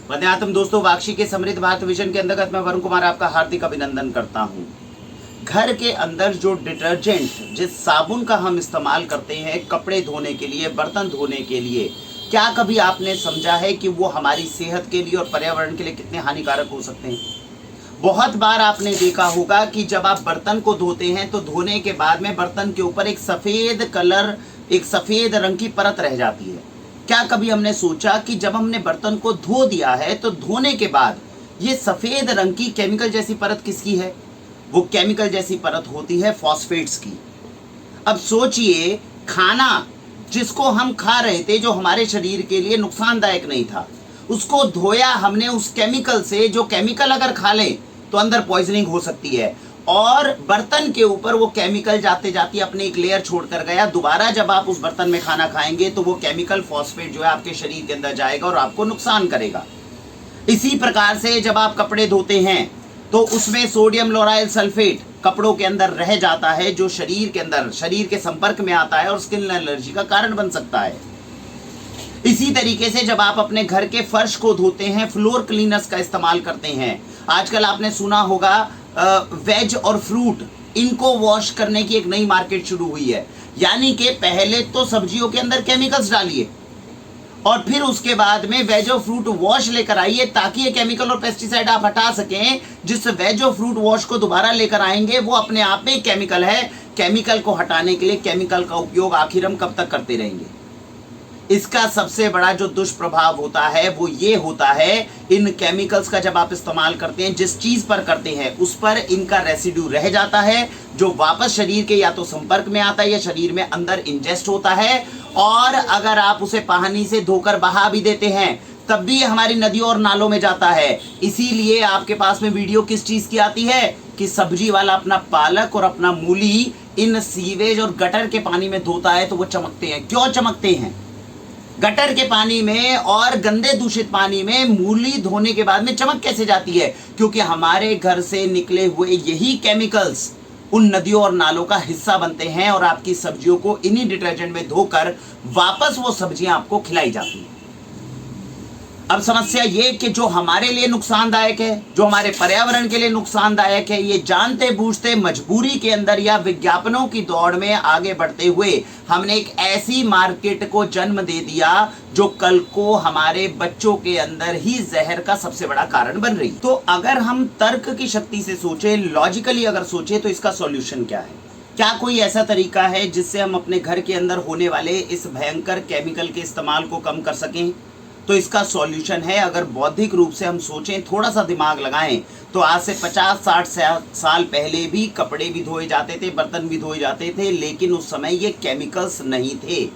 वंदे मातरम दोस्तों, वाक्षी के समृद्ध भारत विजन के अंतर्गत मैं वरुण कुमार आपका हार्दिक अभिनंदन करता हूं। घर के अंदर जो डिटर्जेंट, जिस साबुन का हम इस्तेमाल करते हैं कपड़े धोने के लिए, बर्तन धोने के लिए, क्या कभी आपने समझा है कि वो हमारी सेहत के लिए और पर्यावरण के लिए कितने हानिकारक हो सकते हैं? बहुत बार आपने देखा होगा कि जब आप बर्तन को धोते हैं तो धोने के बाद में बर्तन के ऊपर एक सफ़ेद रंग की परत रह जाती है। क्या कभी हमने सोचा कि जब हमने बर्तन को धो दिया है तो धोने के बाद ये सफ़ेद रंग की केमिकल जैसी परत किसकी है? वो केमिकल जैसी परत होती है फॉस्फेट्स की। अब सोचिए, खाना जिसको हम खा रहे थे, जो हमारे शरीर के लिए नुकसानदायक नहीं था, उसको धोया हमने उस केमिकल से, जो केमिकल अगर खा लें तो अंदर पॉइजनिंग हो सकती है, और बर्तन के ऊपर वो केमिकल जाते जाते अपने एक लेयर छोड़कर गया। दोबारा जब आप उस बर्तन में खाना खाएंगे तो वो केमिकल फॉस्फेट जो है आपके शरीर के अंदर जाएगा और आपको नुकसान करेगा। इसी प्रकार से जब आप कपड़े धोते हैं तो उसमें सोडियम लोराइल सल्फेट कपड़ों के अंदर रह जाता है, जो शरीर के अंदर, शरीर के संपर्क में आता है और स्किन एलर्जी का कारण बन सकता है। इसी तरीके से जब आप अपने घर के फर्श को धोते हैं, फ्लोर क्लीनर्स का इस्तेमाल करते हैं। आजकल आपने सुना होगा वेज और फ्रूट, इनको वॉश करने की एक नई मार्केट शुरू हुई है। यानी कि पहले तो सब्जियों के अंदर केमिकल्स डालिए और फिर उसके बाद में वेज और फ्रूट वॉश लेकर आइए, ताकि ये केमिकल और पेस्टिसाइड आप हटा सकें। जिस वेज और फ्रूट वॉश को दोबारा लेकर आएंगे वो अपने आप में केमिकल है। केमिकल को हटाने के लिए केमिकल का उपयोग आखिर हम कब तक करते रहेंगे? इसका सबसे बड़ा जो दुष्प्रभाव होता है वो ये होता है, इन केमिकल्स का जब आप इस्तेमाल करते हैं, जिस चीज पर करते हैं उस पर इनका रेसिड्यू रह जाता है, जो वापस शरीर के या तो संपर्क में आता है या शरीर में अंदर इंजेस्ट होता है। और अगर आप उसे पानी से धोकर बहा भी देते हैं तब भी ये हमारी नदियों और नालों में जाता है। इसीलिए आपके पास में वीडियो किस चीज की आती है कि सब्जी वाला अपना पालक और अपना मूली इन सीवेज और गटर के पानी में धोता है तो वो चमकते हैं। क्यों चमकते हैं? गटर के पानी में और गंदे दूषित पानी में मूली धोने के बाद में चमक कैसे जाती है? क्योंकि हमारे घर से निकले हुए यही केमिकल्स उन नदियों और नालों का हिस्सा बनते हैं और आपकी सब्जियों को इन्हीं डिटर्जेंट में धोकर वापस वो सब्जियां आपको खिलाई जाती हैं। अब समस्या ये कि जो हमारे लिए नुकसानदायक है, जो हमारे पर्यावरण के लिए नुकसानदायक है, ये जानते बूझते मजबूरी के अंदर या विज्ञापनों की दौड़ में आगे बढ़ते हुए हमने एक ऐसी मार्केट को जन्म दे दिया जो कल को हमारे बच्चों के अंदर ही जहर का सबसे बड़ा कारण बन रही। तो अगर हम तर्क की शक्ति से सोचे, लॉजिकली अगर सोचे, तो इसका सॉल्यूशन क्या है? क्या कोई ऐसा तरीका है जिससे हम अपने घर के अंदअंदर होने वाले इस भयंकर केमिकल के इस्तेमाल को कम कर सकें? तो इसका सॉल्यूशन है, अगर बौद्धिक रूप से हम सोचें, थोड़ा सा दिमाग लगाएं, तो आज से 50-60 साल पहले भी कपड़े भी धोए जाते थे, बर्तन भी धोए जाते थे, लेकिन उस समय ये केमिकल्स नहीं थे।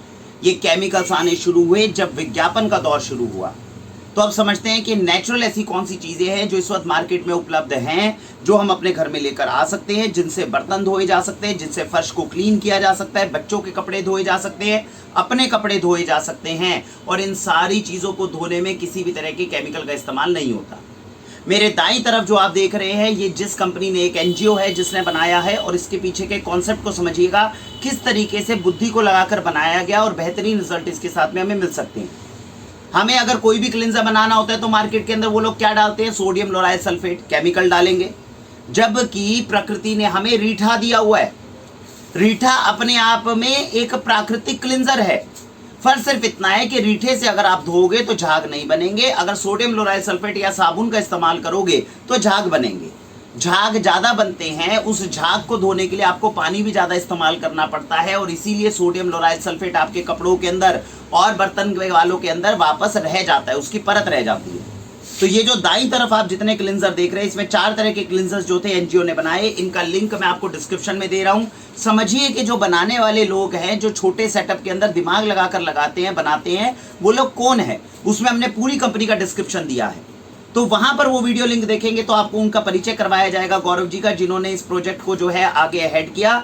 ये केमिकल्स आने शुरू हुए जब विज्ञापन का दौर शुरू हुआ। तो अब समझते हैं कि नेचुरल ऐसी कौन सी चीज़ें हैं जो इस वक्त मार्केट में उपलब्ध हैं, जो हम अपने घर में लेकर आ सकते हैं, जिनसे बर्तन धोए जा सकते हैं, जिनसे फर्श को क्लीन किया जा सकता है, बच्चों के कपड़े धोए जा सकते हैं, अपने कपड़े धोए जा सकते हैं, और इन सारी चीज़ों को धोने में किसी भी तरह के केमिकल का इस्तेमाल नहीं होता। मेरे दाईं तरफ जो आप देख रहे हैं, ये जिस कंपनी ने, एक एनजीओ है जिसने बनाया है, और इसके पीछे के कॉन्सेप्ट को समझिएगा, किस तरीके से बुद्धि को लगाकर बनाया गया और बेहतरीन रिजल्ट इसके साथ में हमें मिल सकते हैं। हमें अगर कोई भी क्लींजर बनाना होता है तो मार्केट के अंदर वो लोग क्या डालते हैं? सोडियम लोराइल सल्फेट केमिकल डालेंगे, जबकि प्रकृति ने हमें रीठा दिया हुआ है। रीठा अपने आप में एक प्राकृतिक क्लींजर है। फर्क सिर्फ इतना है कि रीठे से अगर आप धोओगे तो झाग नहीं बनेंगे, अगर सोडियम लोराइल सल्फेट या साबुन का इस्तेमाल करोगे तो झाग बनेंगे। झाग ज़्यादा बनते हैं, उस झाग को धोने के लिए आपको पानी भी ज़्यादा इस्तेमाल करना पड़ता है, और इसीलिए सोडियम लोराइल सल्फेट आपके कपड़ों के अंदर और बर्तन वालों के अंदर वापस रह जाता है, उसकी परत रह जाती है। तो ये जो दाईं तरफ आप जितने क्लींजर देख रहे हैं, इसमें 4 तरह के क्लींजर्स जो थे एनजीओ ने बनाए, इनका लिंक मैं आपको डिस्क्रिप्शन में दे रहा हूँ। समझिए कि जो बनाने वाले लोग हैं, जो छोटे सेटअप के अंदर दिमाग लगाकर लगाते हैं, बनाते हैं, वो लोग कौन है, उसमें हमने पूरी कंपनी का डिस्क्रिप्शन दिया है। तो वहां पर वो वीडियो लिंक देखेंगे तो आपको उनका परिचय करवाया जाएगा, गौरव जी का, जिन्होंने इस प्रोजेक्ट को जो है आगे हेड किया।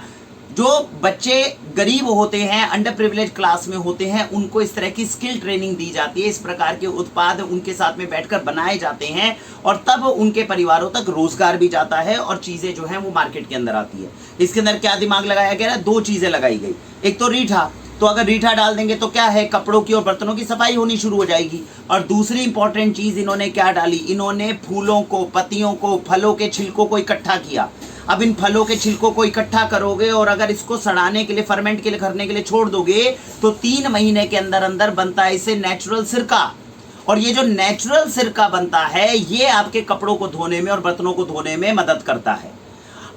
जो बच्चे गरीब होते हैं, अंडर प्रिविलेज क्लास में होते हैं, उनको इस तरह की स्किल ट्रेनिंग दी जाती है, इस प्रकार के उत्पाद उनके साथ में बैठकर बनाए जाते हैं, और तब उनके परिवारों तक रोजगार भी जाता है और चीजें जो हैं वो मार्केट के अंदर आती है। इसके अंदर क्या दिमाग लगाया गया है? 2 चीजें लगाई गई। एक तो रीठा, तो अगर रीठा डाल देंगे तो क्या है, कपड़ों की और बर्तनों की सफाई होनी शुरू हो जाएगी। और दूसरी इंपॉर्टेंट चीज इन्होंने क्या डाली, इन्होंने फूलों को, पत्तियों को, फलों के छिलकों को इकट्ठा किया। अब इन फलों के छिलकों को इकट्ठा करोगे और अगर इसको सड़ाने के लिए, फर्मेंट के लिए, करने के लिए छोड़ दोगे तो 3 महीने के अंदर अंदर बनता है इससे नेचुरल सिरका। और ये जो नेचुरल सिरका बनता है ये आपके कपड़ों को धोने में और बर्तनों को धोने में मदद करता है।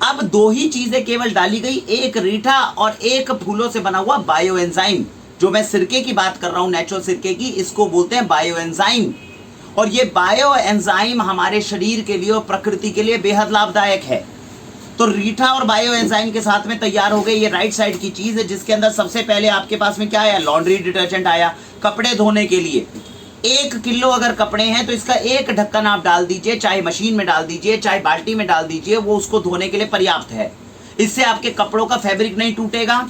अब 2 ही चीजें केवल डाली गई, एक रीठा और एक फूलों से बना हुआ बायो एंजाइम। जो मैं सिरके की बात कर रहा हूं, नेचुरल सिरके की, इसको बोलते हैं बायो एंजाइम। और ये बायो एंजाइम हमारे शरीर के लिए और प्रकृति के लिए बेहद लाभदायक है। तो रीठा और बायो एंजाइम के साथ में तैयार हो गई ये राइट साइड की चीज है, जिसके अंदर सबसे पहले आपके पास में क्या आया, लॉन्ड्री डिटर्जेंट आया, कपड़े धोने के लिए। 1 किलो अगर कपड़े हैं तो इसका 1 ढक्कन आप डाल दीजिए, चाहे मशीन में डाल दीजिए, चाहे बाल्टी में डाल दीजिए, वो उसको धोने के लिए पर्याप्त है। इससे आपके कपड़ों का फैब्रिक नहीं टूटेगा,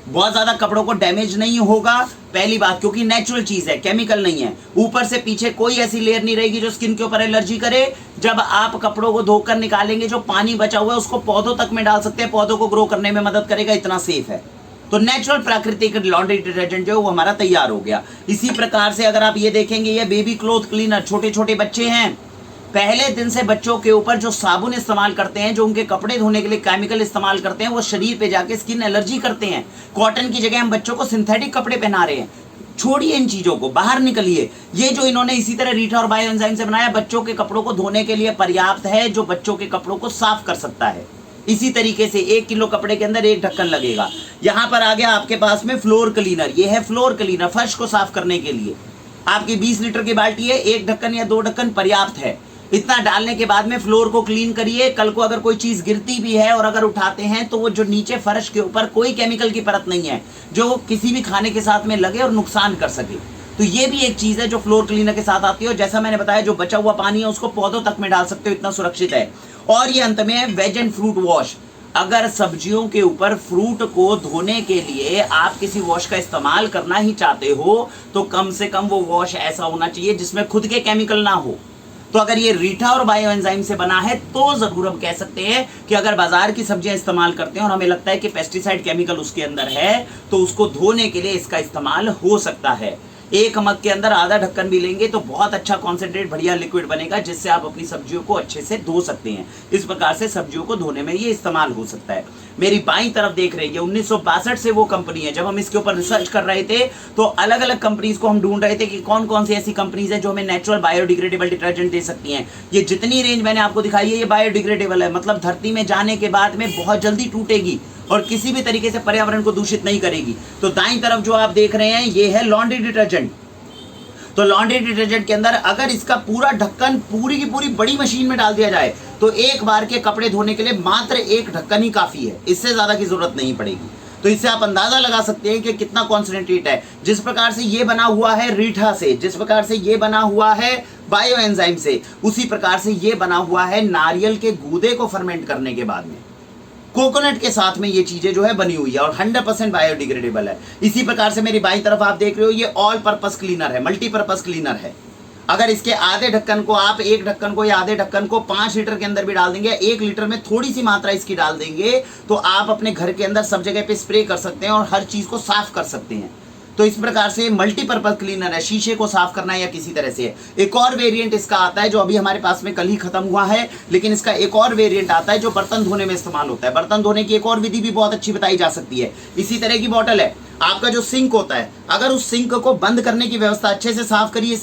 बहुत ज्यादा कपड़ों को डैमेज नहीं होगा, पहली बात, क्योंकि नेचुरल चीज है, केमिकल नहीं है। ऊपर से पीछे कोई ऐसी लेयर नहीं रहेगी जो स्किन के ऊपर एलर्जी करे। जब आप कपड़ों को धोकर निकालेंगे, जो पानी बचा हुआ है उसको पौधों तक में डाल सकते हैं, पौधों को ग्रो करने में मदद करेगा, इतना सेफ है। तो नेचुरल प्राकृतिक लॉन्ड्री डिटर्जेंट जो है वो हमारा तैयार हो गया। इसी प्रकार से अगर आप ये देखेंगे, ये बेबी क्लोथ क्लीनर, छोटे छोटे बच्चे हैं, पहले दिन से बच्चों के ऊपर जो साबुन इस्तेमाल करते हैं, जो उनके कपड़े धोने के लिए केमिकल इस्तेमाल करते हैं, वो शरीर पे जाके स्किन एलर्जी करते हैं। कॉटन की जगह हम बच्चों को सिंथेटिक कपड़े पहना रहे हैं। छोड़िए इन चीजों को, बाहर निकलिए। ये जो इन्होंने इसी तरह रीठा और बायो एंजाइम से बनाया, बच्चों के कपड़ों को धोने के लिए पर्याप्त है, जो बच्चों के कपड़ों को साफ कर सकता है। इसी तरीके से 1 किलो कपड़े के अंदर 1 ढक्कन लगेगा। यहां पर आ गया आपके पास में फ्लोर क्लीनर। ये है फ्लोर क्लीनर, फर्श को साफ करने के लिए। आपकी 20 लीटर की बाल्टी है, 1 ढक्कन या 2 ढक्कन पर्याप्त है। इतना डालने के बाद में फ्लोर को क्लीन करिए। कल को अगर कोई चीज गिरती भी है और अगर उठाते हैं तो वो जो नीचे फर्श के ऊपर कोई केमिकल की परत नहीं है जो किसी भी खाने के साथ में लगे और नुकसान कर सके। तो ये भी एक चीज है जो फ्लोर क्लीनर के साथ आती है। और जैसा मैंने बताया, जो बचा हुआ पानी है उसको पौधों तक में डाल सकते हो, इतना सुरक्षित है। और ये अंत में वेज एंड फ्रूट वॉश। अगर सब्जियों के ऊपर फ्रूट को धोने के लिए आप किसी वॉश का इस्तेमाल करना ही चाहते हो तो कम से कम वो वॉश ऐसा होना चाहिए जिसमें खुद के केमिकल ना हो। तो अगर ये रीठा और बायो एंजाइम से बना है तो जरूर हम कह सकते हैं कि अगर बाजार की सब्जियां इस्तेमाल करते हैं और हमें लगता है कि पेस्टिसाइड केमिकल उसके अंदर है तो उसको धोने के लिए इसका इस्तेमाल हो सकता है। 1 मग के अंदर आधा ढक्कन भी लेंगे तो बहुत अच्छा कॉन्सेंट्रेट, बढ़िया लिक्विड बनेगा, जिससे आप अपनी सब्जियों को अच्छे से धो सकते हैं। इस प्रकार से सब्जियों को धोने में ये इस्तेमाल हो सकता है। मेरी बाईं तरफ देख रहे हैं, 1962 से वो कंपनी है। जब हम इसके ऊपर रिसर्च कर रहे थे तो अलग अलग कंपनीज को हम ढूंढ रहे थे कि कौन कौन सी ऐसी कंपनीज है जो हमें नेचुरल बायोडिग्रेडेबल डिटर्जेंट दे सकती हैं। ये जितनी रेंज मैंने आपको दिखाई है ये बायोडिग्रेडेबल है, मतलब धरती में जाने के बाद में बहुत जल्दी टूटेगी और किसी भी तरीके से पर्यावरण को दूषित नहीं करेगी। तो दाईं तरफ जो आप देख रहे हैं ये है लॉन्ड्री डिटर्जेंट। तो लॉन्ड्री डिटर्जेंट के अंदर अगर इसका पूरा ढक्कन पूरी की पूरी बड़ी मशीन में डाल दिया जाए तो एक बार के कपड़े धोने के लिए मात्र 1 ढक्कन ही काफी है, इससे ज्यादा की जरूरत नहीं पड़ेगी। तो इससे आप अंदाजा लगा सकते हैं कि कितना कॉन्सेंट्रेट है। जिस प्रकार से ये बना हुआ है रीठा से, जिस प्रकार से ये बना हुआ है बायो एंजाइम से, उसी प्रकार से ये बना हुआ है नारियल के गूदे को फर्मेंट करने के बाद में। कोकोनट के साथ में ये चीजें जो है बनी हुई है और 100% बायोडिग्रेडेबल है। इसी प्रकार से मेरी बाईं तरफ आप देख रहे हो ये ऑल पर्पस क्लीनर है, मल्टीपर्पस क्लीनर है। अगर इसके आधे ढक्कन को आप 1 ढक्कन को या आधे ढक्कन को 5 लीटर के अंदर भी डाल देंगे, 1 लीटर में थोड़ी सी मात्रा इसकी डाल देंगे तो आप अपने घर के अंदर सब जगह पे स्प्रे कर सकते हैं और हर चीज को साफ कर सकते हैं। तो इस प्रकार से मल्टीपर्पज क्लीनर है, शीशे को साफ करना या किसी तरह से। एक और वेरिएंट इसका आता है जो अभी हमारे पास में कल ही खत्म हुआ है, लेकिन इसका एक और वेरिएंट आता है जो बर्तन धोने में इस्तेमाल होता है। बर्तन धोने की एक और विधि भी बहुत अच्छी बताई जा सकती है। इसी तरह की बॉटल है, आपका जो सिंक होता है, अगर उस सिंक को बंद करने की व्यवस्था, अच्छे से साफ करिए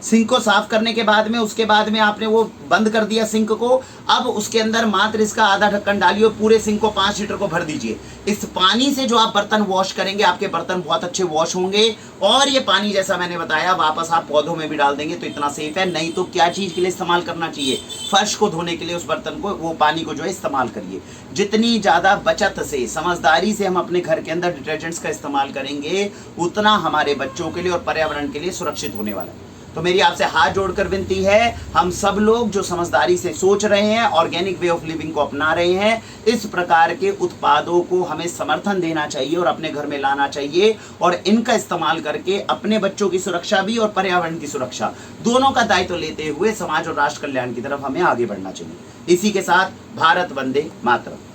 सिंक को साफ करने के बाद में, उसके बाद में आपने वो बंद कर दिया सिंक को, अब उसके अंदर मात्र इसका आधा ढक्कन डालिए, पूरे सिंक को 5 लीटर को भर दीजिए। इस पानी से जो आप बर्तन वॉश करेंगे आपके बर्तन बहुत अच्छे वॉश होंगे और ये पानी जैसा मैंने बताया वापस आप पौधों में भी डाल देंगे तो इतना सेफ है। नहीं तो क्या चीज के लिए इस्तेमाल करना चाहिए, फर्श को धोने के लिए उस बर्तन को, वो पानी को जो है इस्तेमाल करिए। जितनी ज्यादा बचत से, समझदारी से हम अपने घर के अंदर डिटर्जेंट्स का इस्तेमाल करेंगे उतना हमारे बच्चों के लिए और पर्यावरण के लिए सुरक्षित होने वाला है। तो मेरी आपसे हाथ जोड़कर विनती है, हम सब लोग जो समझदारी से सोच रहे हैं, ऑर्गेनिक वे ऑफ लिविंग को अपना रहे हैं, इस प्रकार के उत्पादों को हमें समर्थन देना चाहिए और अपने घर में लाना चाहिए और इनका इस्तेमाल करके अपने बच्चों की सुरक्षा भी और पर्यावरण की सुरक्षा दोनों का दायित्व लेते हुए समाज और राष्ट्र कल्याण की तरफ हमें आगे बढ़ना चाहिए। इसी के साथ भारत वंदे मातरम।